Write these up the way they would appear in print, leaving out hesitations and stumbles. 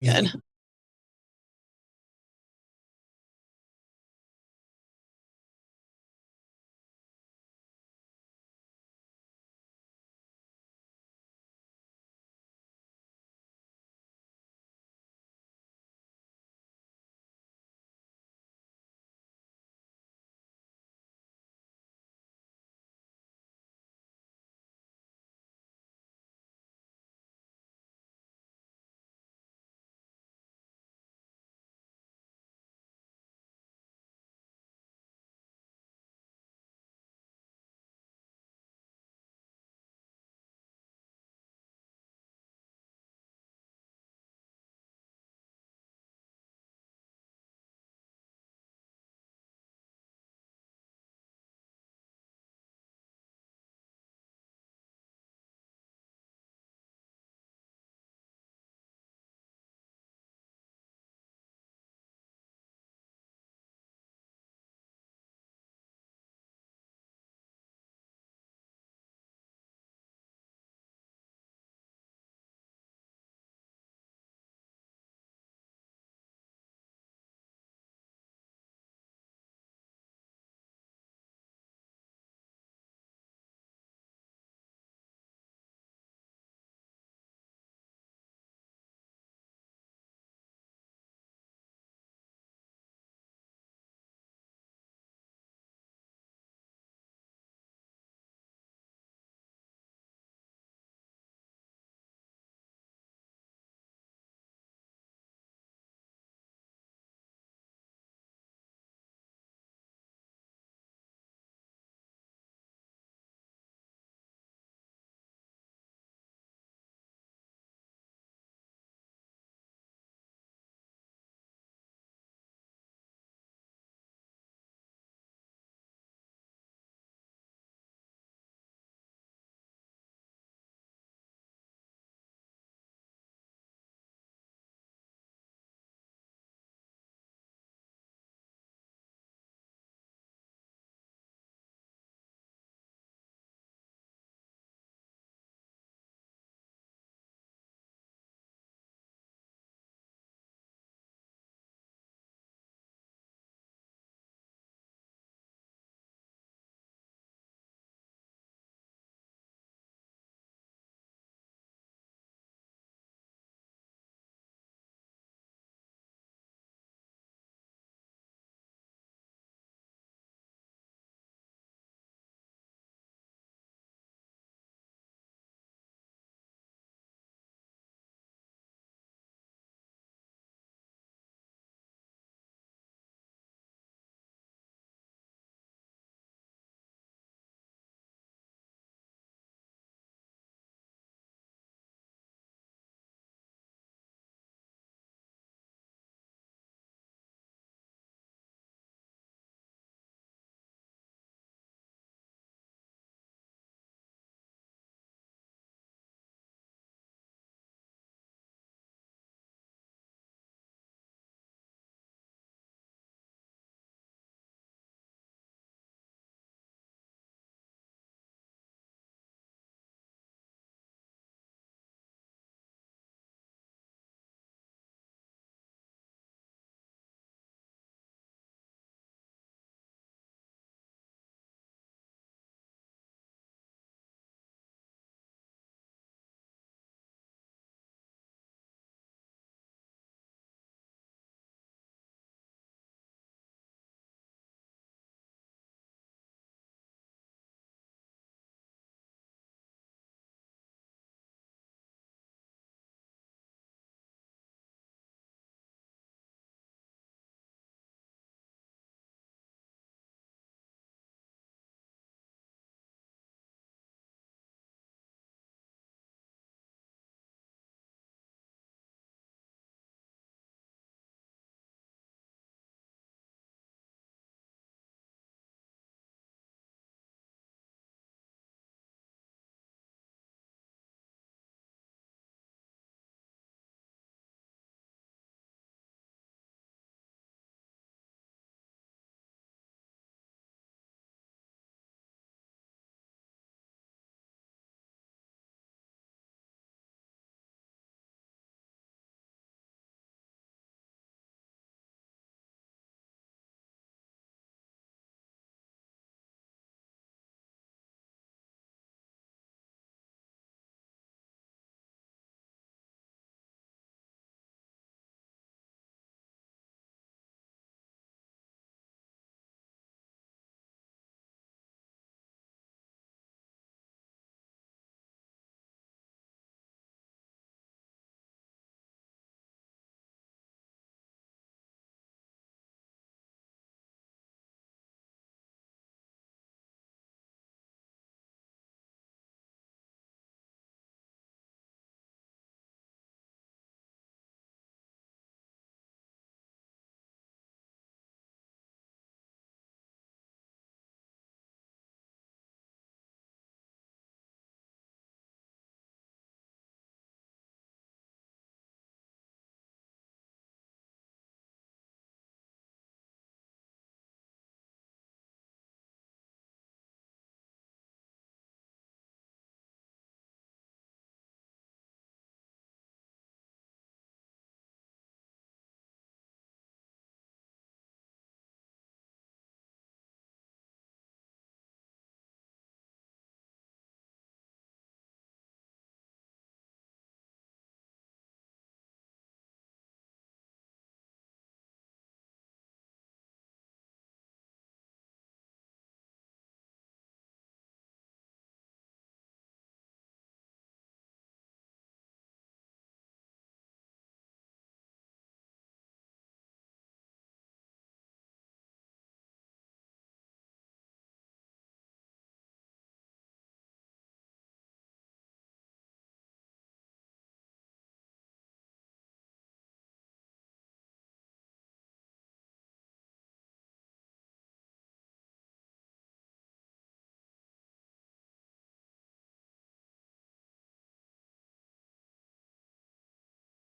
Good.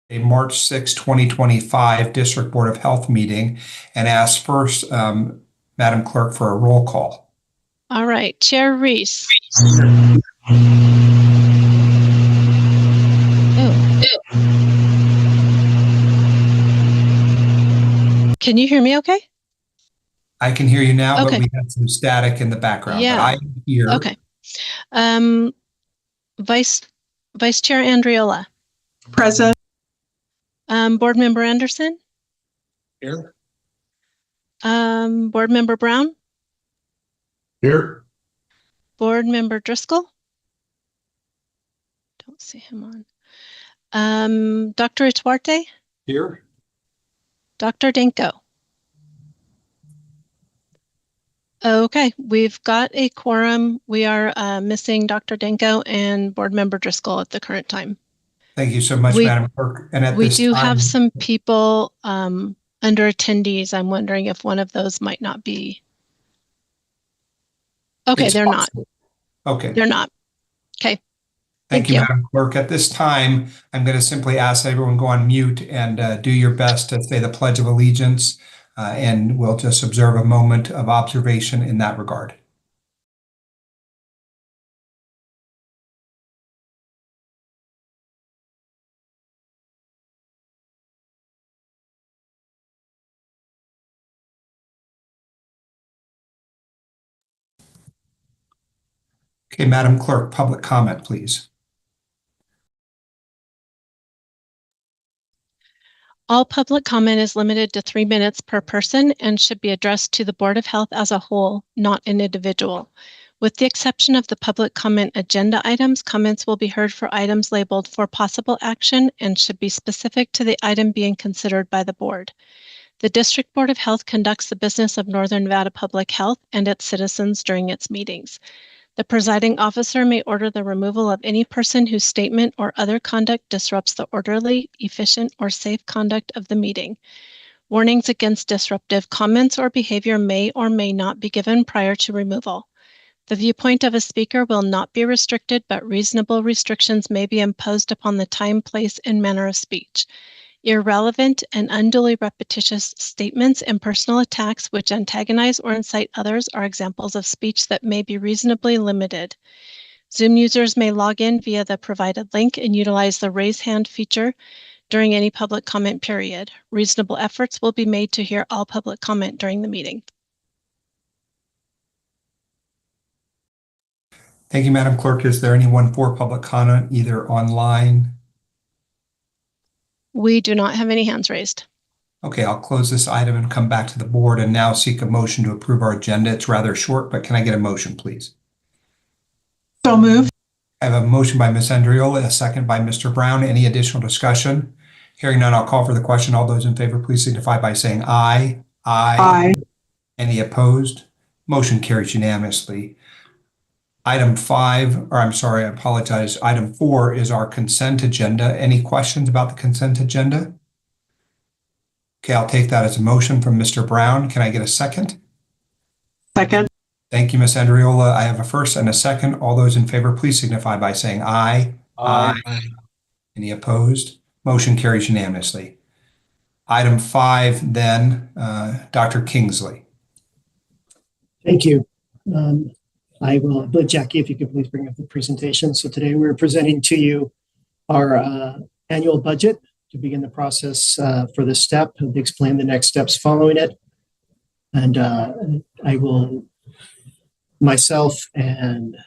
a March 6, 2025 District Board of Health meeting and ask first, Madam Clerk, for a roll call. All right, Chair Reese. Can you hear me okay? I can hear you now, Okay. but we have some static in the background. Yeah. But I am here. Okay. Vice Chair Andriola. Present. Board Member Anderson. Here. Board Member Brown. Here. Board Member Driscoll. Don't see him on. Dr. Ituarte. Here. Dr. Danko. Okay, we've got a quorum. We are missing Dr. Danko and Board Member Driscoll at the current time. Thank you so much, Madam Clerk. And at we this do time, have some people under attendees. I'm wondering if one of those might not be. Okay, they're possible. not. Okay. They're not. Okay. Thank you, Madam Clerk. At this time, I'm going to simply ask everyone go on mute and do your best to say the Pledge of Allegiance, and we'll just observe a moment of observation in that regard. Okay, Madam Clerk, public comment, please. All public comment is limited to 3 minutes per person and should be addressed to the Board of Health as a whole, not an individual. With the exception of the public comment agenda items, comments will be heard for items labeled for possible action and should be specific to the item being considered by the board. The District Board of Health conducts the business of Northern Nevada Public Health and its citizens during its meetings. The presiding officer may order the removal of any person whose statement or other conduct disrupts the orderly, efficient, or safe conduct of the meeting. Warnings against disruptive comments or behavior may or may not be given prior to removal. The viewpoint of a speaker will not be restricted, but reasonable restrictions may be imposed upon the time, place, and manner of speech. Irrelevant and unduly repetitious statements and personal attacks which antagonize or incite others are examples of speech that may be reasonably limited. Zoom users may log in via the provided link and utilize the raise hand feature during any public comment period. Reasonable efforts will be made to hear all public comment during the meeting. Thank you, Madam Clerk. Is there anyone for public comment, either online? We do not have any hands raised. Okay, I'll close this item and come back to the board and now seek a motion to approve our agenda. It's rather short, but can I get a motion, please? So moved. I have a motion by Ms. Andriola, a second by Mr. Brown. Any additional discussion? Hearing none, I'll call for the question. All those in favor, please signify by saying aye. Aye. Any opposed? Motion carries unanimously. Item 5, or I'm sorry, I apologize. Item 4 is our consent agenda. Any questions about the consent agenda? Okay, I'll take that as a motion from Mr. Brown. Can I get a second? Second. Thank you, Ms. Andriola. I have a first and a second. All those in favor, please signify by saying aye. Aye. Any opposed? Motion carries unanimously. Item 5, then, Dr. Kingsley. Thank you. I will, but Jackie, if you could please bring up the presentation. So today we're presenting to you our annual budget to begin the process for this step and explain the next steps following it. And I will, myself and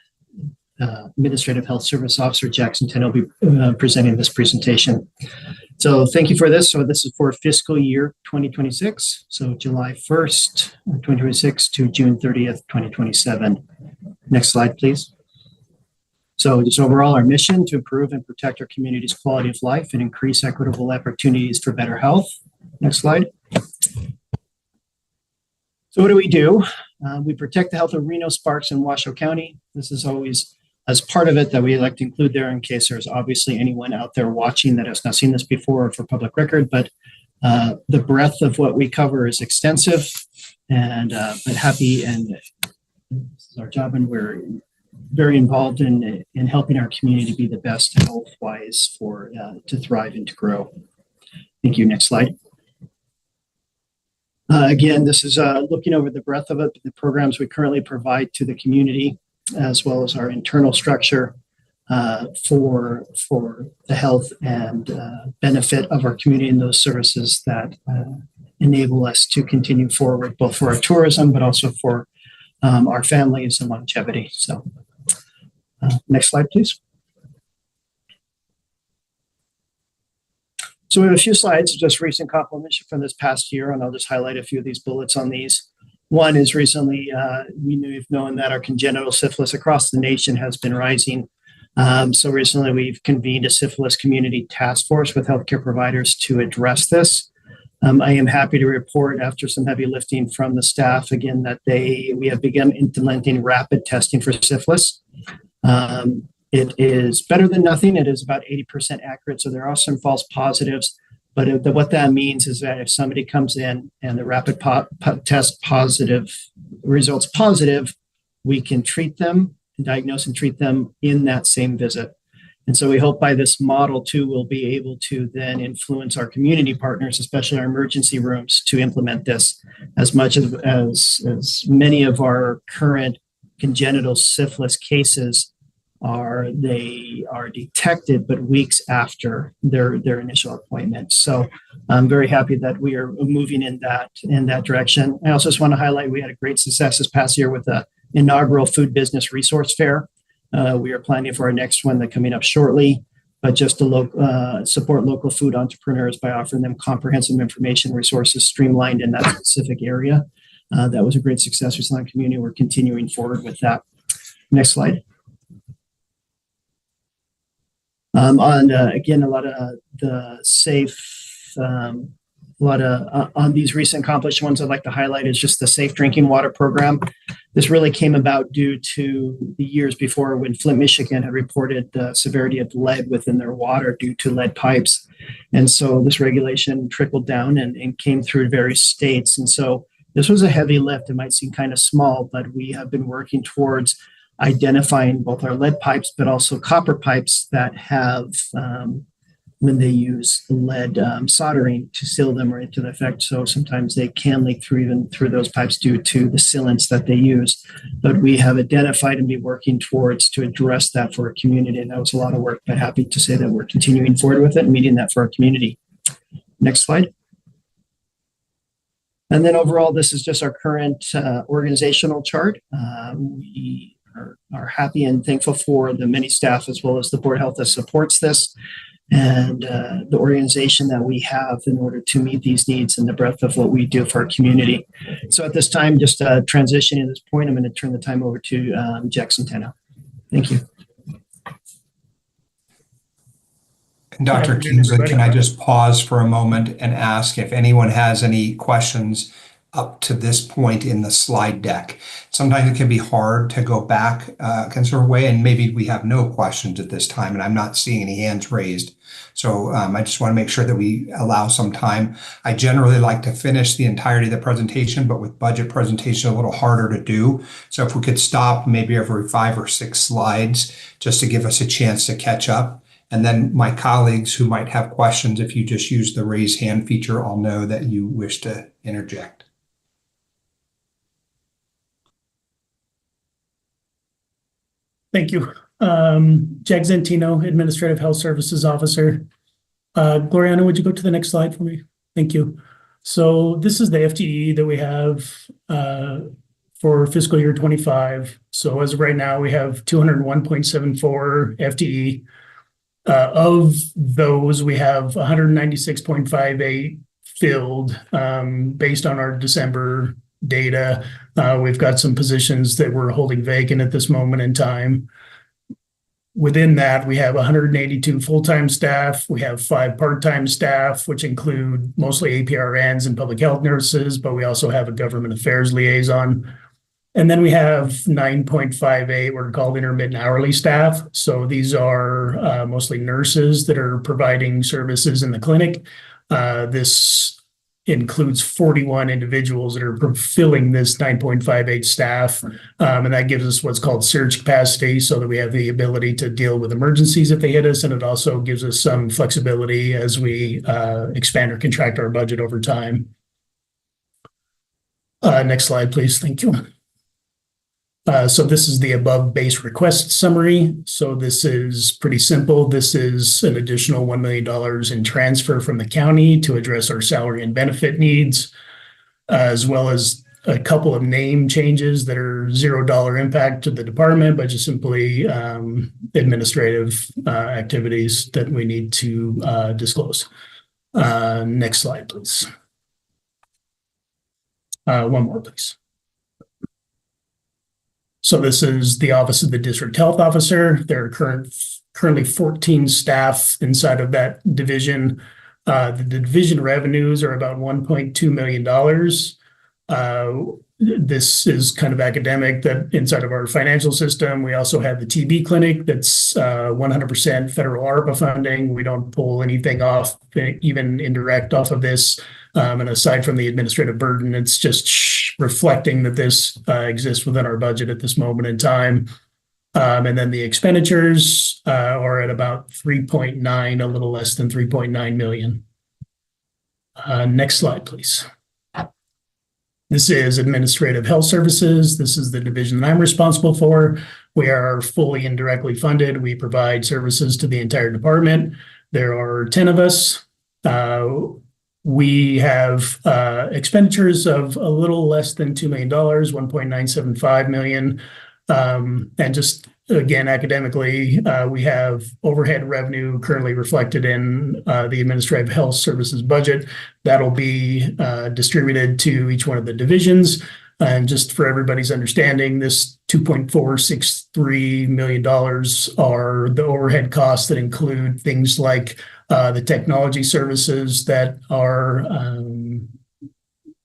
Administrative Health Service Officer Jackson Ten will be presenting this presentation. So thank you for this. So this is for fiscal year 2026. So July 1st, 2026 to June 30th, 2027. Next slide, please. So just overall, our mission to improve and protect our community's quality of life and increase equitable opportunities for better health. Next slide. So what do? We protect the health of Reno, Sparks, and Washoe County. This is always as part of it that we like to include there in case there's obviously anyone out there watching that has not seen this before for public record, but the breadth of what we cover is extensive, and but happy, and this is our job, and we're very involved in helping our community be the best health-wise for to thrive and to grow. Thank you. Next slide. Again, this is looking over the breadth of it, the programs we currently provide to the community, as well as our internal structure for the health and benefit of our community and those services that enable us to continue forward, both for our tourism, but also for our families and longevity. So next slide, please. So we have a few slides, just recent compliments from this past year, and I'll just highlight a few of these bullets on these. One is recently, we've known that our congenital syphilis across the nation has been rising. So recently we've convened a syphilis community task force with healthcare providers to address this. I am happy to report after some heavy lifting from the staff, again, that we have begun implementing rapid testing for syphilis. It is better than nothing. It is about 80% accurate. So there are some false positives, but what that means is that if somebody comes in and the rapid test positive results positive, we can treat them, diagnose and treat them in that same visit. And so we hope by this model too, we'll be able to then influence our community partners, especially our emergency rooms, to implement this as much as many of our current congenital syphilis cases they are detected, but weeks after their initial appointment. So I'm very happy that we are moving in that direction. I also just want to highlight we had a great success this past year with the inaugural Food Business Resource Fair. We are planning for our next one that's coming up shortly, but just to support local food entrepreneurs by offering them comprehensive information resources streamlined in that specific area. That was a great success we saw in the community. We're continuing forward with that. Next slide. Again, a lot of the safe, on these recent accomplished ones I'd like to highlight is just the Safe Drinking Water Program. This really came about due to the years before when Flint, Michigan had reported the severity of lead within their water due to lead pipes. And so this regulation trickled down and came through various states. And so this was a heavy lift. It might seem kind of small, but we have been working towards identifying both our lead pipes, but also copper pipes that have, when they use lead soldering to seal them or into the effect. So sometimes they can leak through those pipes due to the sealants that they use. But we have identified and be working towards to address that for our community. And that was a lot of work, but happy to say that we're continuing forward with it and meeting that for our community. Next slide. And then overall, this is just our current organizational chart. We are happy and thankful for the many staff as well as the Board of Health that supports this and the organization that we have in order to meet these needs and the breadth of what we do for our community. So at this time, just transitioning at this point, I'm going to turn the time over to Jack Centeno. Thank you. Dr. Kingsley, can I just pause for a moment and ask if anyone has any questions up to this point in the slide deck? Sometimes it can be hard to go back a considerable way, and maybe we have no questions at this time, and I'm not seeing any hands raised. So I just want to make sure that we allow some time. I generally like to finish the entirety of the presentation, but with budget presentation, a little harder to do. So if we could stop maybe every 5 or 6 slides, just to give us a chance to catch up. And then my colleagues who might have questions, if you just use the raise hand feature, I'll know that you wish to interject. Thank you. Jack Centeno, Administrative Health Services Officer. Gloriana, would you go to the next slide for me? Thank you. So this is the FTE that we have for fiscal year 25. So as of right now, we have 201.74 FTE. Of those, we have 196.58 filled based on our December data. We've got some positions that we're holding vacant at this moment in time. Within that, we have 182 full-time staff. We have 5 part-time staff, which include mostly APRNs and public health nurses, but we also have a government affairs liaison. And then we have 9.58, what are called intermittent hourly staff. So these are mostly nurses that are providing services in the clinic. This includes 41 individuals that are fulfilling this 9.58 staff. And that gives us what's called surge capacity so that we have the ability to deal with emergencies if they hit us. And it also gives us some flexibility as we expand or contract our budget over time. Next slide, please. Thank you. So this is the above base request summary. So this is pretty simple. This is an additional $1 million in transfer from the county to address our salary and benefit needs, as well as a couple of name changes that are $0 impact to the department, but just simply administrative activities that we need to disclose. Next slide, please. One more, please. So this is the Office of the District Health Officer. There are currently 14 staff inside of that division. The division revenues are about $1.2 million. This is kind of academic that inside of our financial system, we also have the TB clinic that's 100% federal ARPA funding. We don't pull anything off, even indirect off of this. And aside from the administrative burden, it's just reflecting that this exists within our budget at this moment in time. And then the expenditures are at about 3.9, a little less than 3.9 million. Next slide, please. This is Administrative Health Services. This is the division that I'm responsible for. We are fully indirectly funded. We provide services to the entire department. There are 10 of us. We have expenditures of a little less than $2 million, $1.975 million. And just again, academically, we have overhead revenue currently reflected in the Administrative Health Services budget. That'll be distributed to each one of the divisions. And just for everybody's understanding, this $2.463 million are the overhead costs that include things like the technology services that are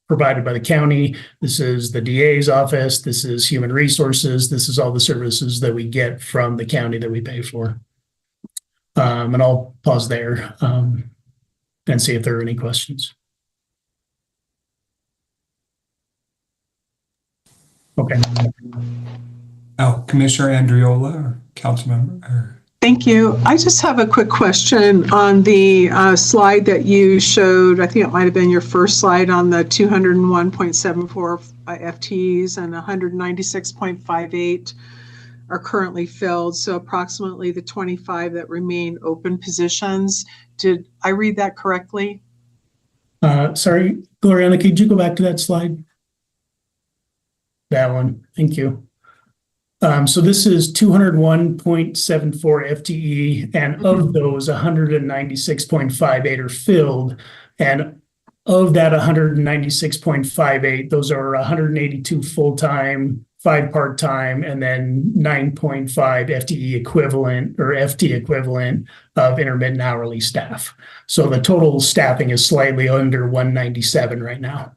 provided by the county. This is the DA's office. This is human resources. This is all the services that we get from the county that we pay for. And I'll pause there and see if there are any questions. Okay. Oh, Commissioner Andriola or Councilmember? Or... Thank you. I just have a quick question on the slide that you showed. I think it might have been your first slide on the 201.74 FTEs and 196.58 are currently filled. So approximately the 25 that remain open positions. Did I read that correctly? Sorry, Gloriana, could you go back to that slide? That one. Thank you. So this is 201.74 FTE, and of those, 196.58 are filled. And of that 196.58, those are 182 full-time, 5 part-time, and then 9.5 FTE equivalent or FT equivalent of intermittent hourly staff. So the total staffing is slightly under 197 right now.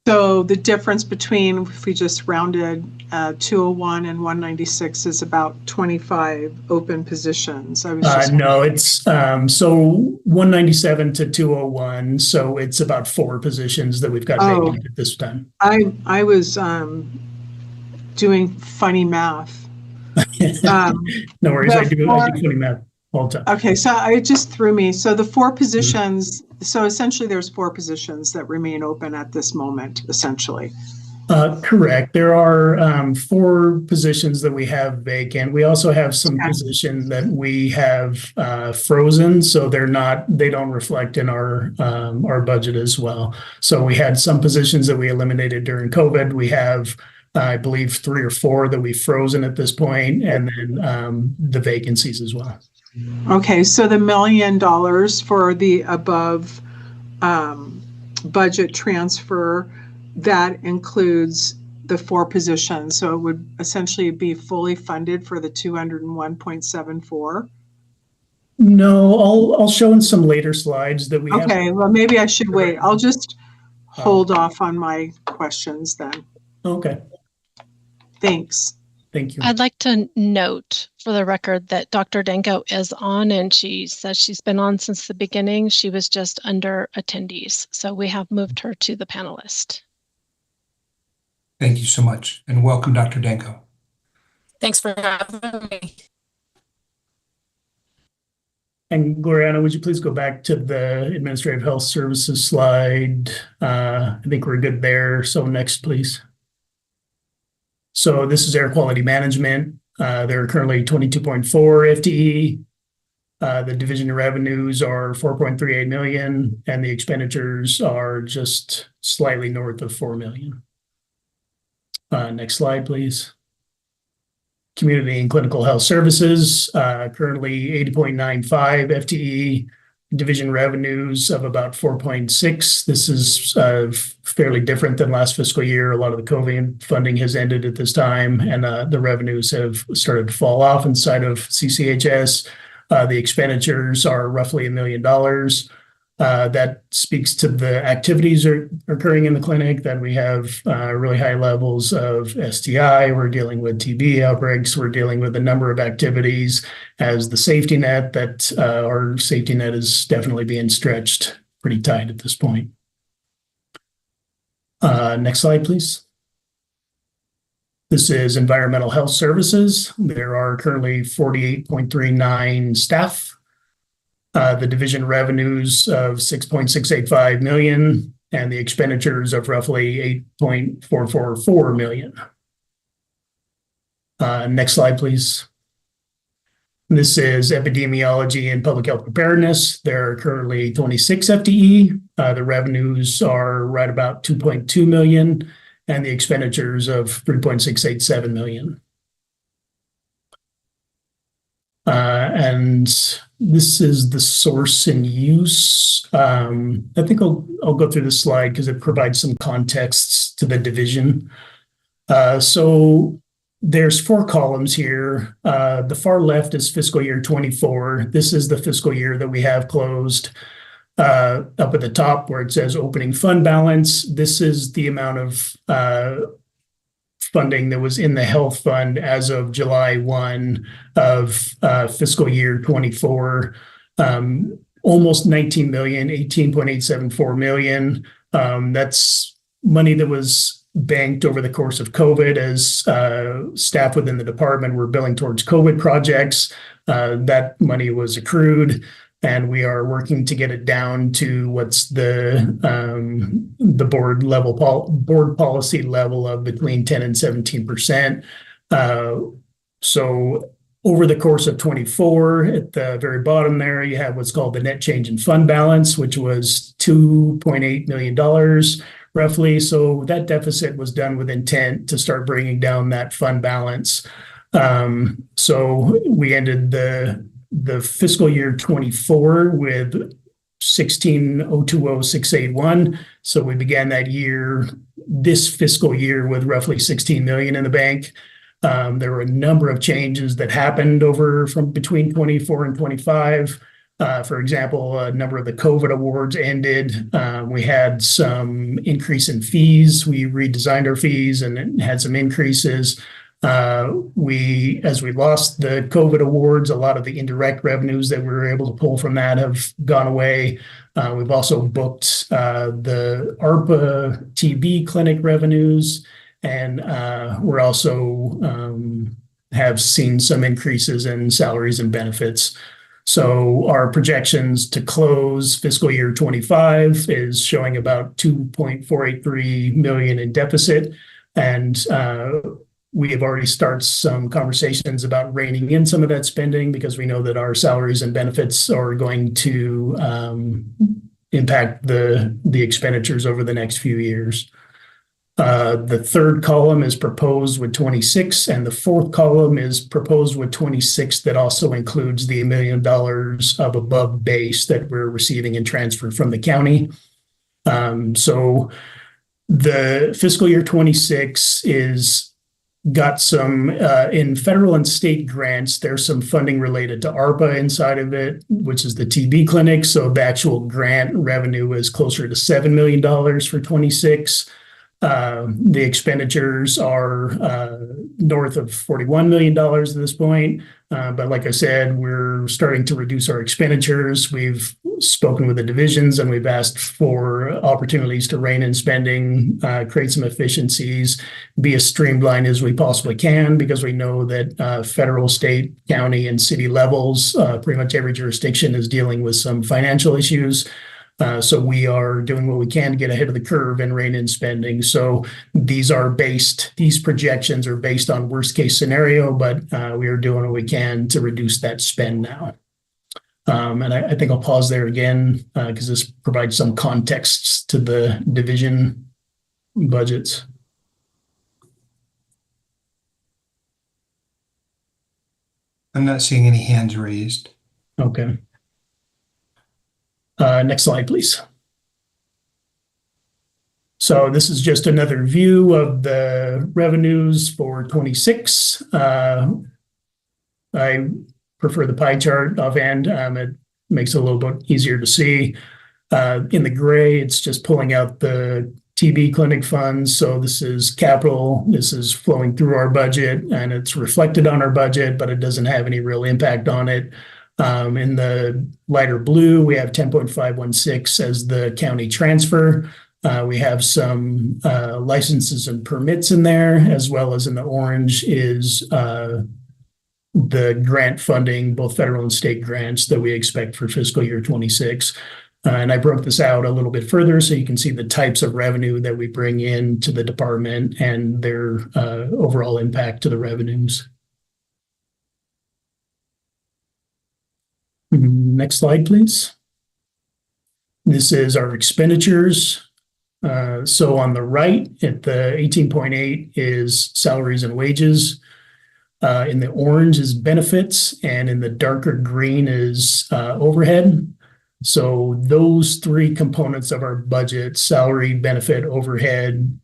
So the difference between, if we just rounded 201 and 196 is about 25 open positions. I was just no, it's so 197 to 201. So it's about 4 positions that we've got vacant at this time. I was doing funny math. No worries. I do funny math all the time. Okay, so it just threw me. So the 4 positions, so essentially there's 4 positions that remain open at this moment, essentially. Correct. There are 4 positions that we have vacant. We also have some positions that we have frozen, so they don't reflect in our budget as well. So we had some positions that we eliminated during COVID. We have, I believe, 3 or 4 that we've frozen at this point, and then the vacancies as well. Okay, so the $1 million for the above budget transfer, that includes the 4 positions. So it would essentially be fully funded for the 201.74. No, I'll show in some later slides that we have. Okay, well, maybe I should wait. I'll just hold off on my questions then. Okay. Thanks. Thank you. I'd like to note for the record that Dr. Danko is on, and she says she's been on since the beginning. She was just under attendees. So we have moved her to the panelist. Thank you so much, and welcome, Dr. Danko. Thanks for having me. And Gloriana, would you please go back to the Administrative Health Services slide? I think we're good there. So next, please. So this is air quality management. There are currently 22.4 FTE. The division revenues are 4.38 million, and the expenditures are just slightly north of 4 million. Next slide, please. Community and clinical health services, currently 80.95 FTE, division revenues of about 4.6. This is fairly different than last fiscal year. A lot of the COVID funding has ended at this time, and the revenues have started to fall off inside of CCHS. The expenditures are roughly $1 million. That speaks to the activities are occurring in the clinic, that we have really high levels of STI. We're dealing with TB outbreaks. We're dealing with a number of activities as the safety net, that our safety net is definitely being stretched pretty tight at this point. Next slide, please. This is environmental health services. There are currently 48.39 staff. The division revenues of 6.685 million and the expenditures of roughly 8.444 million. Next slide, please. This is epidemiology and public health preparedness. There are currently 26 FTE. The revenues are right about 2.2 million and the expenditures of 3.687 million. And this is the source and use. I think I'll go through this slide because it provides some context to the division. So there's 4 columns here. The far left is fiscal year 24. This is the fiscal year that we have closed. Up at the top where it says opening fund balance, this is the amount of funding that was in the health fund as of July 1 of fiscal year 24, almost 19 million, 18.874 million. That's money that was banked over the course of COVID as staff within the department were billing towards COVID projects. That money was accrued, and we are working to get it down to what's the board policy level of between 10 and 17%. So over the course of 24, at the very bottom there, you have what's called the net change in fund balance, which was $2.8 million roughly. So that deficit was done with intent to start bringing down that fund balance. So we ended the fiscal year 24 with 16,020,681. So we began that year, this fiscal year, with roughly 16 million in the bank. There were a number of changes that happened from between 24 and 25. For example, a number of the COVID awards ended. We had some increase in fees. We redesigned our fees and had some increases. As we lost the COVID awards, a lot of the indirect revenues that we were able to pull from that have gone away. We've also booked the ARPA TB clinic revenues, and we're also have seen some increases in salaries and benefits. So our projections to close fiscal year 25 is showing about 2.483 million in deficit, and we have already started some conversations about reining in some of that spending because we know that our salaries and benefits are going to impact the expenditures over the next few years. The third column is proposed with 26, and the fourth column is proposed with 26. That also includes the $1 million of above base that we're receiving in transfer from the county. So the fiscal year 26 is got some in federal and state grants. There's some funding related to ARPA inside of it, which is the TB clinic. So the actual grant revenue is closer to $7 million for 26. The expenditures are north of $41 million at this point. But like I said, we're starting to reduce our expenditures. We've spoken with the divisions and we've asked for opportunities to rein in spending, create some efficiencies, be as streamlined as we possibly can, because we know that federal, state, county, and city levels, pretty much every jurisdiction is dealing with some financial issues. So we are doing what we can to get ahead of the curve and rein in spending. So these projections are based on worst case scenario, but we are doing what we can to reduce that spend now. And I think I'll pause there again because this provides some context to the division budgets. I'm not seeing any hands raised. Okay. Next slide, please. So this is just another view of the revenues for 26. I prefer the pie chart offhand. It makes it a little bit easier to see. In the gray, it's just pulling out the TB clinic funds. So this is capital. This is flowing through our budget and it's reflected on our budget, but it doesn't have any real impact on it. In the lighter blue, we have 10.516 as the county transfer. We have some licenses and permits in there, as well as in the orange is the grant funding, both federal and state grants that we expect for fiscal year 26. And I broke this out a little bit further so you can see the types of revenue that we bring in to the department and their overall impact to the revenues. Next slide, please. This is our expenditures. So on the right at the 18.8 is salaries and wages. In the orange is benefits, and in the darker green is overhead. So those three components of our budget, salary, benefit, overhead,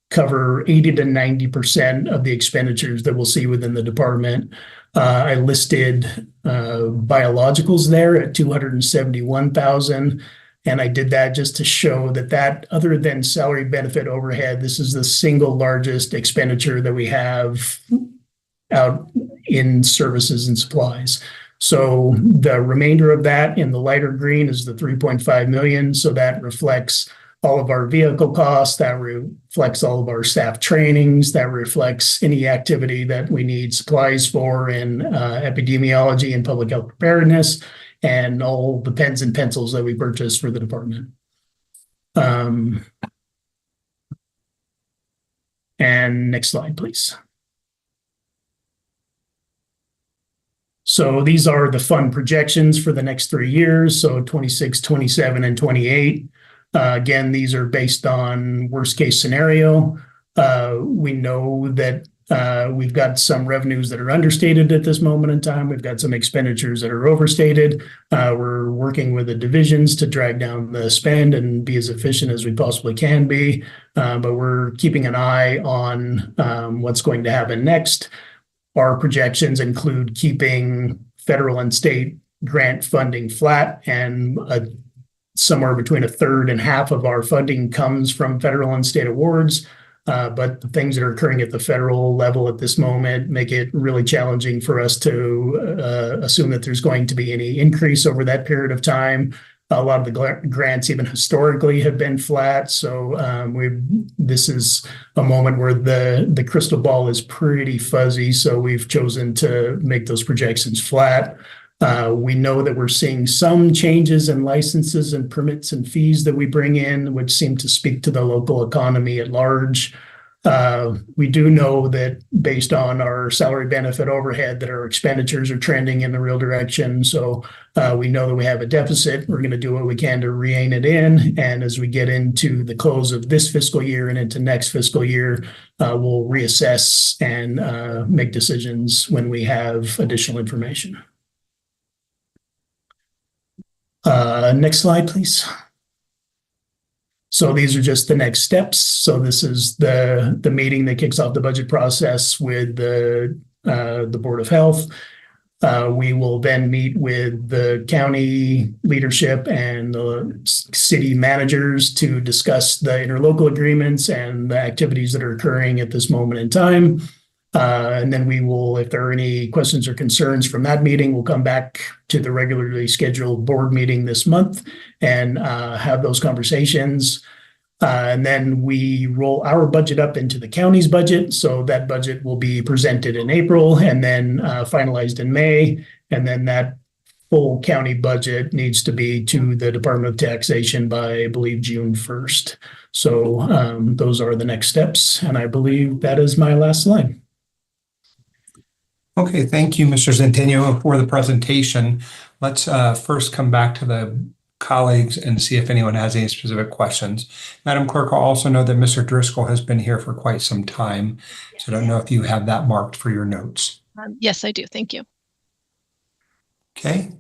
cover 80 to 90% of the expenditures that we'll see within the department. I listed biologicals there at 271,000. And I did that just to show that other than salary, benefit, overhead, this is the single largest expenditure that we have out in services and supplies. So the remainder of that in the lighter green is the 3.5 million. So that reflects all of our vehicle costs, that reflects all of our staff trainings, that reflects any activity that we need supplies for in epidemiology and public health preparedness, and all the pens and pencils that we purchase for the department. And next slide, please. So these are the fund projections for the next 3 years. So 26, 27, and 28. Again, these are based on worst case scenario. We know that we've got some revenues that are understated at this moment in time. We've got some expenditures that are overstated. We're working with the divisions to drag down the spend and be as efficient as we possibly can be. But we're keeping an eye on what's going to happen next. Our projections include keeping federal and state grant funding flat, and somewhere between a third and half of our funding comes from federal and state awards. But the things that are occurring at the federal level at this moment make it really challenging for us to assume that there's going to be any increase over that period of time. A lot of the grants, even historically, have been flat. So this is a moment where the crystal ball is pretty fuzzy. So we've chosen to make those projections flat. We know that we're seeing some changes in licenses and permits and fees that we bring in, which seem to speak to the local economy at large. We do know that based on our salary, benefit, overhead, that our expenditures are trending in the real direction. So we know that we have a deficit. We're going to do what we can to rein it in. And as we get into the close of this fiscal year and into next fiscal year, we'll reassess and make decisions when we have additional information. Next slide, please. So these are just the next steps. So this is the meeting that kicks off the budget process with the Board of Health. We will then meet with the county leadership and the city managers to discuss the interlocal agreements and the activities that are occurring at this moment in time. And then we will, if there are any questions or concerns from that meeting, we'll come back to the regularly scheduled board meeting this month and have those conversations. And then we roll our budget up into the county's budget. So that budget will be presented in April and then finalized in May. And then that full county budget needs to be to the Department of Taxation by, I believe, June 1st. So those are the next steps. And I believe that is my last slide. Okay, thank you, Mr. Centeno, for the presentation. Let's first come back to the colleagues and see if anyone has any specific questions. Madam Clerk, I'll also know that Mr. Driscoll has been here for quite some time, so I don't know if you have that marked for your notes. Yes, I do. Thank you. Okay.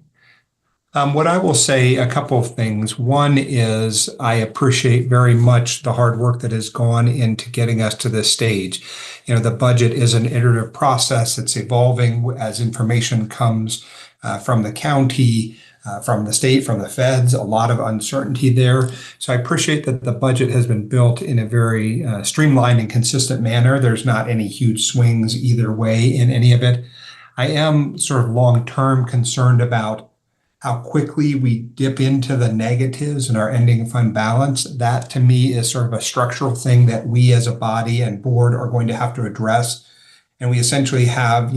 What I will say, a couple of things. One is I appreciate very much the hard work that has gone into getting us to this stage. You know, the budget is an iterative process. It's evolving as information comes from the county, from the state, from the feds, a lot of uncertainty there. So I appreciate that the budget has been built in a very streamlined and consistent manner. There's not any huge swings either way in any of it. I am sort of long-term concerned about how quickly we dip into the negatives in our ending fund balance. That to me is sort of a structural thing that we as a body and board are going to have to address. And we essentially have,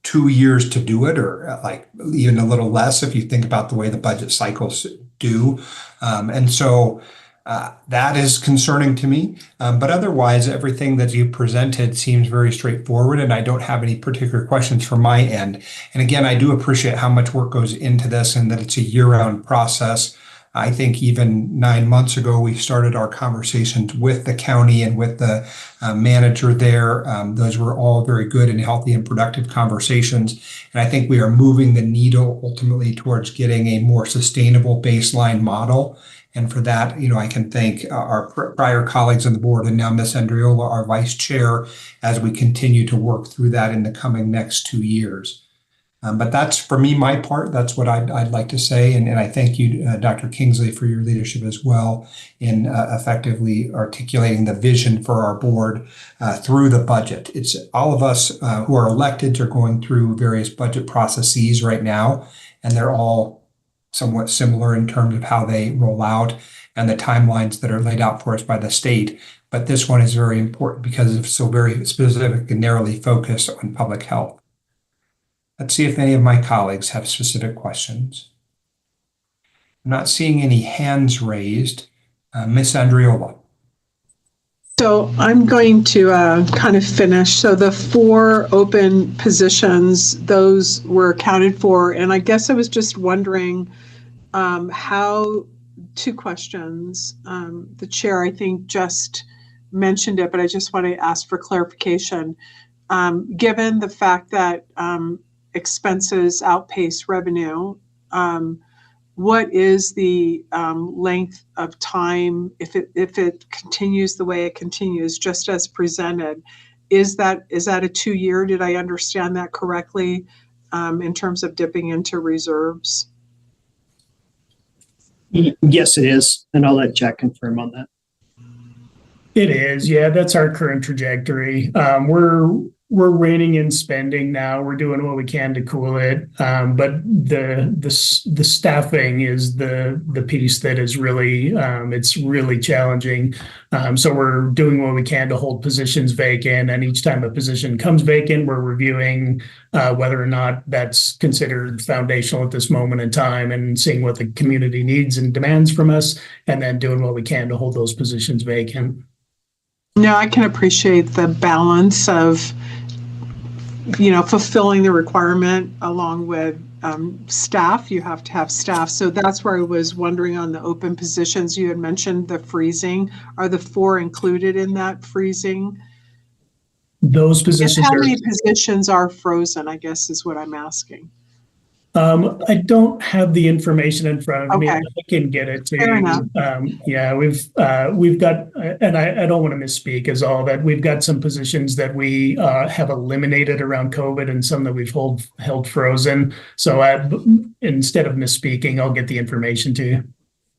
2 years to do it, or like even a little less if you think about the way the budget cycles do. And so that is concerning to me. But otherwise, everything that you presented seems very straightforward, and I don't have any particular questions from my end. And again, I do appreciate how much work goes into this and that it's a year-round process. I think even 9 months ago, we started our conversations with the county and with the manager there. Those were all very good and healthy and productive conversations. And I think we are moving the needle ultimately towards getting a more sustainable baseline model. And for that, I can thank our prior colleagues on the board and now Ms. Andriola, our vice chair, as we continue to work through that in the coming next 2 years. But that's, for me, my part. That's what I'd like to say. And I thank you, Dr. Kingsley, for your leadership as well in effectively articulating the vision for our board through the budget. It's all of us who are elected are going through various budget processes right now, and they're all somewhat similar in terms of how they roll out and the timelines that are laid out for us by the state. But this one is very important because it's so very specific and narrowly focused on public health. Let's see if any of my colleagues have specific questions. I'm not seeing any hands raised. Ms. Andriola. So I'm going to kind of finish. So the 4 open positions, those were accounted for. And I guess I was just wondering how, 2 questions. The chair, I think, just mentioned it, but I just want to ask for clarification. Given the fact that expenses outpace revenue, what is the length of time if it continues the way it continues, just as presented? Is that a 2-year? Did I understand that correctly in terms of dipping into reserves? Yes, it is. And I'll let Jack confirm on that. It is. Yeah, that's our current trajectory. We're reining in spending now. We're doing what we can to cool it, but the staffing is the piece that is really it's really challenging. So we're doing what we can to hold positions vacant, and each time a position comes vacant, we're reviewing whether or not that's considered foundational at this moment in time, and seeing what the community needs and demands from us, and then doing what we can to hold those positions vacant. No, I can appreciate the balance of, fulfilling the requirement along with staff. You have to have staff. So that's where I was wondering on the open positions. You had mentioned the freezing. Are the 4 included in that freezing? Those positions. How many positions are frozen, I guess, is what I'm asking. I don't have the information in front of me. Okay. I can get it to Fair you. enough. Yeah, we've got, and I don't want to misspeak is all that we've got some positions that we have eliminated around COVID and some that we've held frozen. So instead of misspeaking, I'll get the information to you.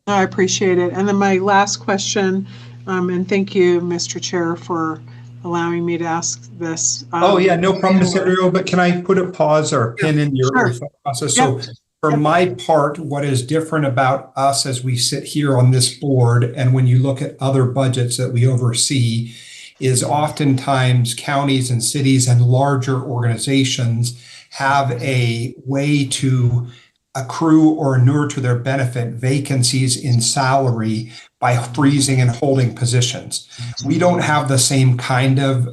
No, I appreciate it. And then my last question, and thank you, Mr. Chair, for allowing me to ask this. Oh, yeah, no problem, Ms. Henry, but can I put a pause or a pin in your Sure. thought process? So for my part, what is different about us as we sit here on this board, and when you look at other budgets that we oversee, is oftentimes counties and cities and larger organizations have a way to accrue or inure to their benefit vacancies in salary by freezing and holding positions. We don't have the same kind of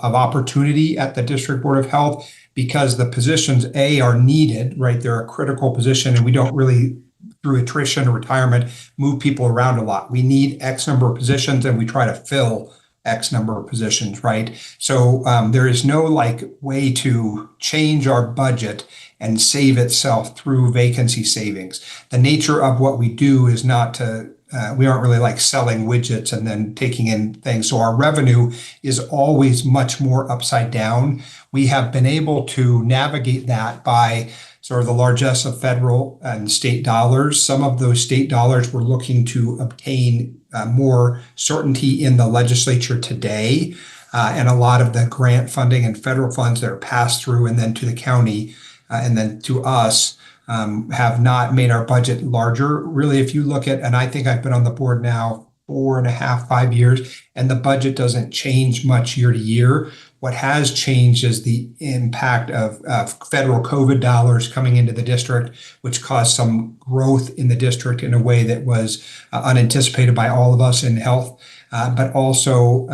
opportunity at the District Board of Health because the positions, A, are needed, right? They're a critical position, and we don't really, through attrition or retirement, move people around a lot. We need X number of positions, and we try to fill X number of positions, right? So there is no way to change our budget and save itself through vacancy savings. The nature of what we do is not to, we aren't really selling widgets and then taking in things. So our revenue is always much more upside down. We have been able to navigate that by sort of the largesse of federal and state dollars. Some of those state dollars we're looking to obtain more certainty in the legislature today. And a lot of the grant funding and federal funds that are passed through and then to the county and then to us have not made our budget larger. Really, if you look at, and I think I've been on the board now 4.5, 5 years, and the budget doesn't change much year to year. What has changed is the impact of federal COVID dollars coming into the district, which caused some growth in the district in a way that was unanticipated by all of us in health. But also,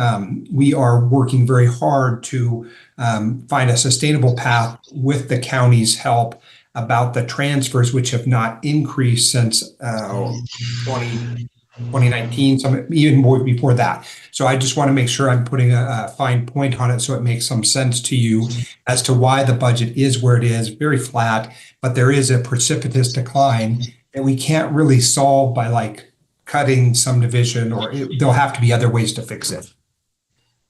we are working very hard to find a sustainable path with the county's help about the transfers, which have not increased since 2019, some even more before that. So I just want to make sure I'm putting a fine point on it so it makes some sense to you as to why the budget is where it is, very flat, but there is a precipitous decline that we can't really solve by cutting some division, or there'll have to be other ways to fix it.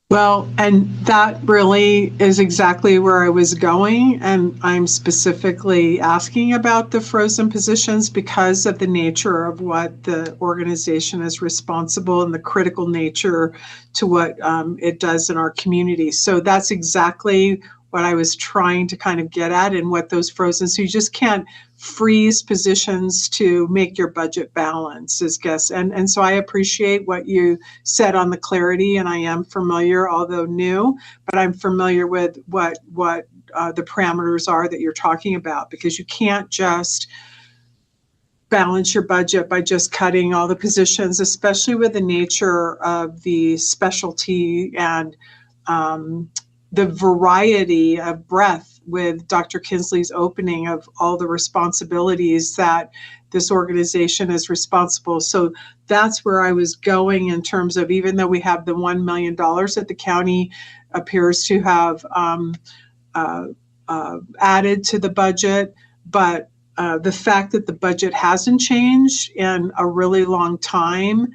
Well, and that really is exactly where I was going. And I'm specifically asking about the frozen positions because of the nature of what the organization is responsible and the critical nature to what it does in our community. So that's exactly what I was trying to kind of get at, and what those frozen, so you just can't freeze positions to make your budget balance, is guess. And so I appreciate what you said on the clarity, and I am familiar, although new, but I'm familiar with what the parameters are that you're talking about, because you can't just balance your budget by just cutting all the positions, especially with the nature of the specialty and the variety of breadth with Dr. Kinsley's opening of all the responsibilities that this organization is responsible. So that's where I was going in terms of, even though we have the $1 million that the county appears to have added to the budget, but the fact that the budget hasn't changed in a really long time,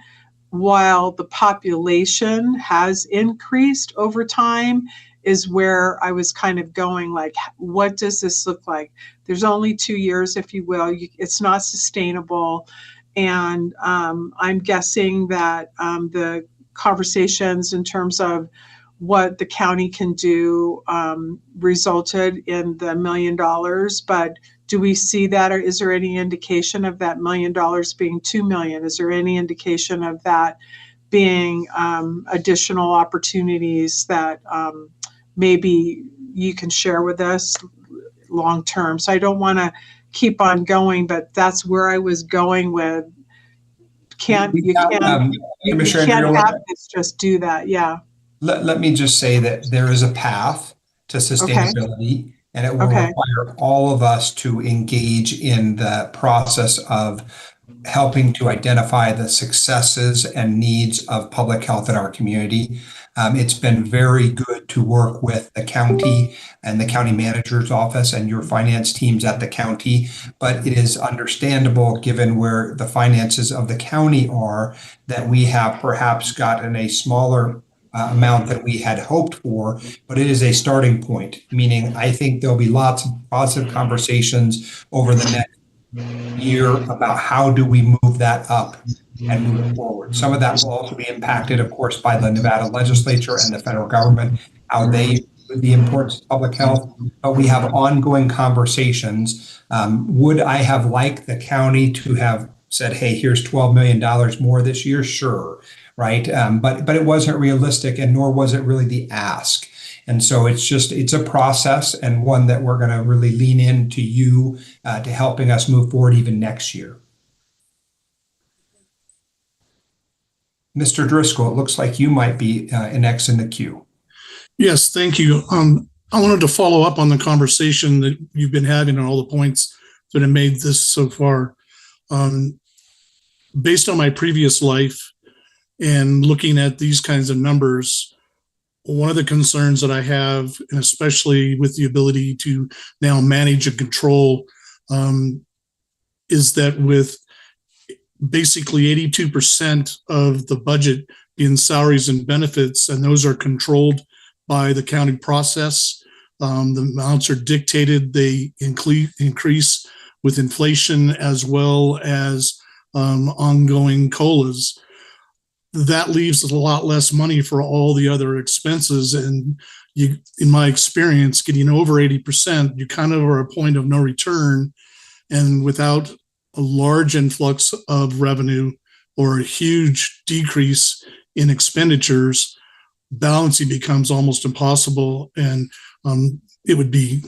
while the population has increased over time, is where I was kind of going, what does this look like? There's only 2 years, if you will. It's not sustainable. And I'm guessing that the conversations in terms of what the county can do resulted in the $1 million. But do we see that, or is there any indication of that $1 million being 2 million? Is there any indication of that being additional opportunities that maybe you can share with us long term? So I don't want to keep on going, but that's where I was going with. You can't have this just do that. Yeah. Let me just say that there is a path to sustainability, and it will require all of us to engage in the process of helping to identify the successes and needs of public health in our community. It's been very good to work with the county and the county manager's office and your finance teams at the county, but it is understandable, given where the finances of the county are, that we have perhaps gotten a smaller amount that we had hoped for, but it is a starting point, meaning I think there'll be lots of positive conversations over the next year about how do we move that up and move it forward. Some of that will also be impacted, of course, by the Nevada legislature and the federal government, how they view the importance of public health. But we have ongoing conversations. Would I have liked the county to have said, hey, here's $12 million more this year? Sure, right? But it wasn't realistic, and nor was it really the ask. And so it's a process, and one that we're going to really lean into you to helping us move forward even next year. Mr. Driscoll, it looks like you might be next in the queue. Yes, thank you. I wanted to follow up on the conversation that you've been having and all the points that have made this so far. Based on my previous life and looking at these kinds of numbers, one of the concerns that I have, and especially with the ability to now manage and control, is that with basically 82% of the budget being salaries and benefits, and those are controlled by the county process. The amounts are dictated, they increase with inflation as well as ongoing COLAs. That leaves a lot less money for all the other expenses. And you, in my experience, getting over 80%, you kind of are a point of no return. And without a large influx of revenue or a huge decrease in expenditures, balancing becomes almost impossible. And it would be,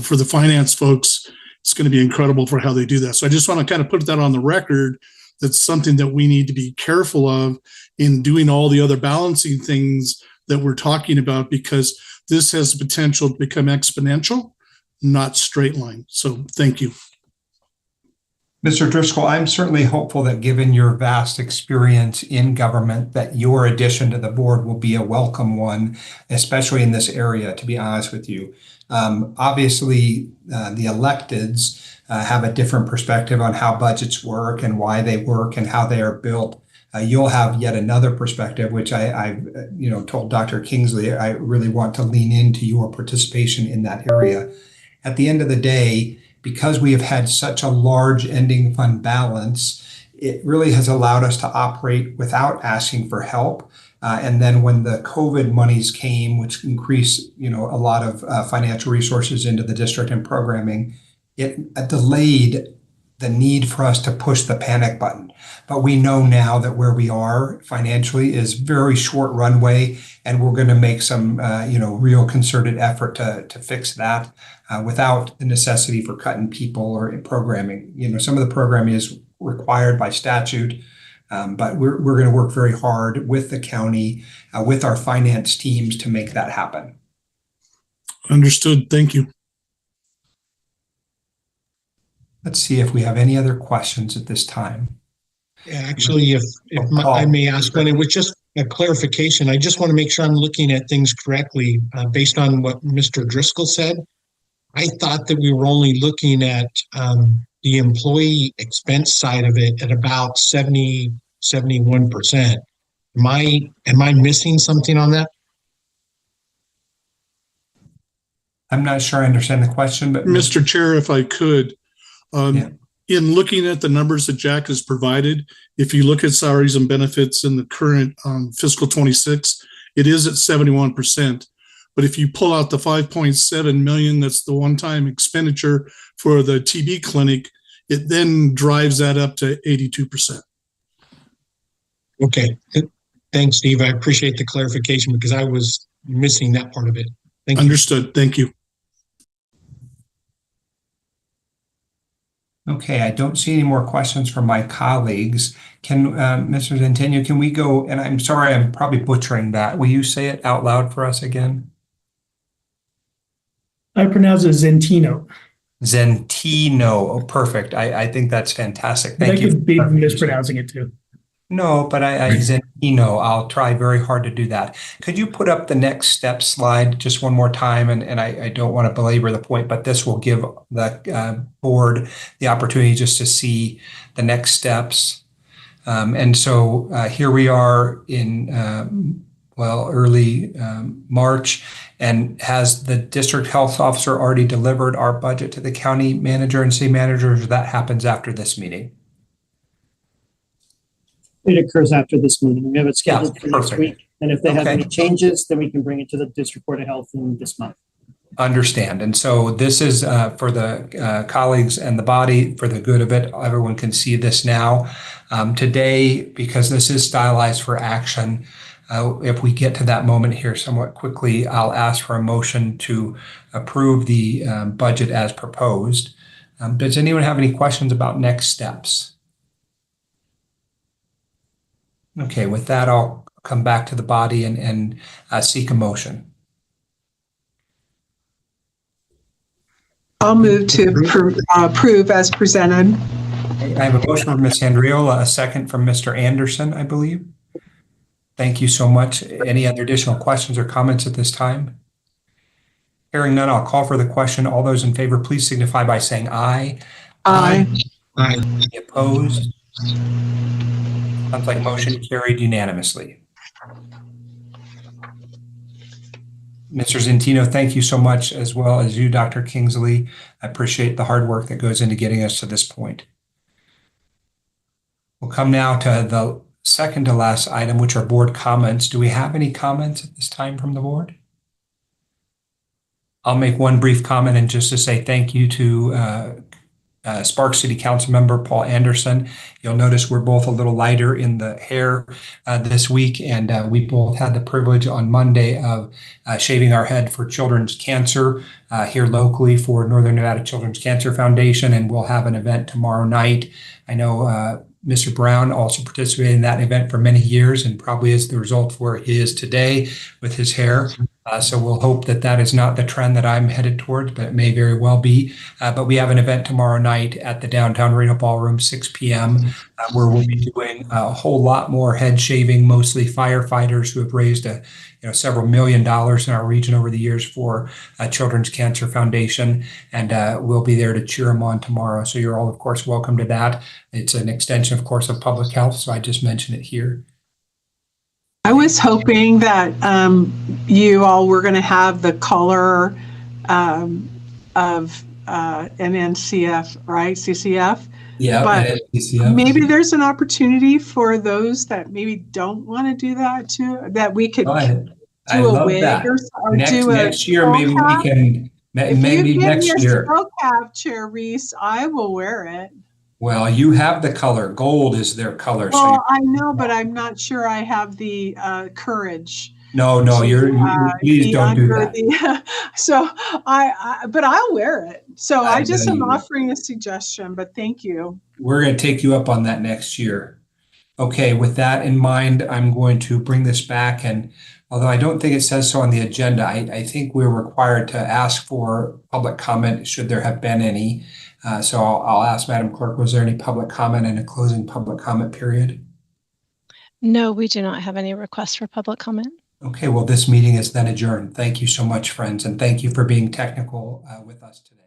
for the finance folks, it's going to be incredible for how they do that. So I just want to kind of put that on the record. That's something that we need to be careful of in doing all the other balancing things that we're talking about, because this has the potential to become exponential, not straight line. So thank you. Mr. Driscoll, I'm certainly hopeful that, given your vast experience in government, that your addition to the board will be a welcome one, especially in this area, to be honest with you. Obviously, the electeds have a different perspective on how budgets work and why they work and how they are built. You'll have yet another perspective, which I've told Dr. Kingsley, I really want to lean into your participation in that area. At the end of the day, because we have had such a large ending fund balance, it really has allowed us to operate without asking for help. And then when the COVID monies came, which increased, a lot of financial resources into the district and programming, it delayed the need for us to push the panic button. But we know now that where we are financially is very short runway, and we're going to make some, real concerted effort to fix that without the necessity for cutting people or programming. Some of the programming is required by statute, but we're going to work very hard with the county, with our finance teams to make that happen. Understood. Thank you. Let's see if we have any other questions at this time. Yeah, actually, if I may ask one, it was just a clarification. I just want to make sure I'm looking at things correctly based on what Mr. Driscoll said. I thought that we were only looking at the employee expense side of it at about 71%. Am I missing something on that? I'm not sure I understand the question, but Mr. Chair, if I could, in looking at the numbers that Jack has provided, if you look at salaries and benefits in the current fiscal 26, it is at 71%. But if you pull out the 5.7 million, that's the one-time expenditure for the TB clinic, it then drives that up to 82%. Okay. Thanks, Steve. I appreciate the clarification because I was missing that part of it. Thank you. Understood. Thank you. Okay, I don't see any more questions from my colleagues. Can, Mr. Centeno, can we go, and I'm sorry, I'm probably butchering that. Will you say it out loud for us again? I pronounce it Zentino. Zentino. Oh, perfect. I think that's fantastic. I Thank you. could be mispronouncing it too. No, but Zentino, I'll try very hard to do that. Could you put up the next step slide just one more time? And I don't want to belabor the point, but this will give the board the opportunity just to see the next steps. And so here we are in early March. And has the district health officer already delivered our budget to the county manager and city manager, or that happens after this meeting? It occurs after this meeting. We have it scheduled for next perfect. week. And if they have Okay. any changes, then we can bring it to the District Board of Health in this month. Understand. And so this is for the colleagues and the body, for the good of it. Everyone can see this now. Today, because this is stylized for action, if we get to that moment here somewhat quickly, I'll ask for a motion to approve the budget as proposed. Does anyone have any questions about next steps? Okay, with that, I'll come back to the body and seek a motion. I'll move to approve as presented. I have a motion from Ms. Andriola, a second from Mr. Anderson, I believe. Thank you so much. Any other additional questions or comments at this time? Hearing none, I'll call for the question. All those in favor, please signify by saying aye. Aye. Aye. Any opposed? Sounds like motion carried unanimously. Mr. Zentino, thank you so much, as well as you, Dr. Kingsley. I appreciate the hard work that goes into getting us to this point. We'll come now to the second to last item, which are board comments. Do we have any comments at this time from the board? I'll make one brief comment and just to say thank you to Sparks City Council member Paul Anderson. You'll notice we're both a little lighter in the hair this week, and we both had the privilege on Monday of shaving our head for children's cancer here locally for Northern Nevada Children's Cancer Foundation, and we'll have an event tomorrow night. I know Mr. Brown also participated in that event for many years and probably is the result of where he is today with his hair. So we'll hope that that is not the trend that I'm headed towards, but it may very well be. But we have an event tomorrow night at the downtown Reno Ballroom, 6 p.m., where we'll be doing a whole lot more head shaving, mostly firefighters who have raised several $1 million in our region over the years for Children's Cancer Foundation. And we'll be there to cheer them on tomorrow. So you're all, of course, welcome to that. It's an extension, of course, of public health. So I just mentioned it here. I was hoping that you all were going to have the color of NNCF, right? CCF. Yeah, but CCF. Maybe there's an opportunity for those that maybe don't want to do that too, that we could do a wig or do next year. Maybe we can. Maybe next year. If you give me a skull cap, Chair Reese, I will wear it. Well, you have the color. Gold is their color. Well, so I know, but I'm not sure I have the courage. No, please don't do that. But I'll wear it. So I just am offering a suggestion, but thank you. We're going to take you up on that next year. Okay, with that in mind, I'm going to bring this back. And although I don't think it says so on the agenda, I think we're required to ask for public comment should there have been any. So I'll ask Madam Clerk, was there any public comment in a closing public comment period? No, we do not have any requests for public comment. Okay, well, this meeting is then adjourned. Thank you so much, friends, and thank you for being technical with us today.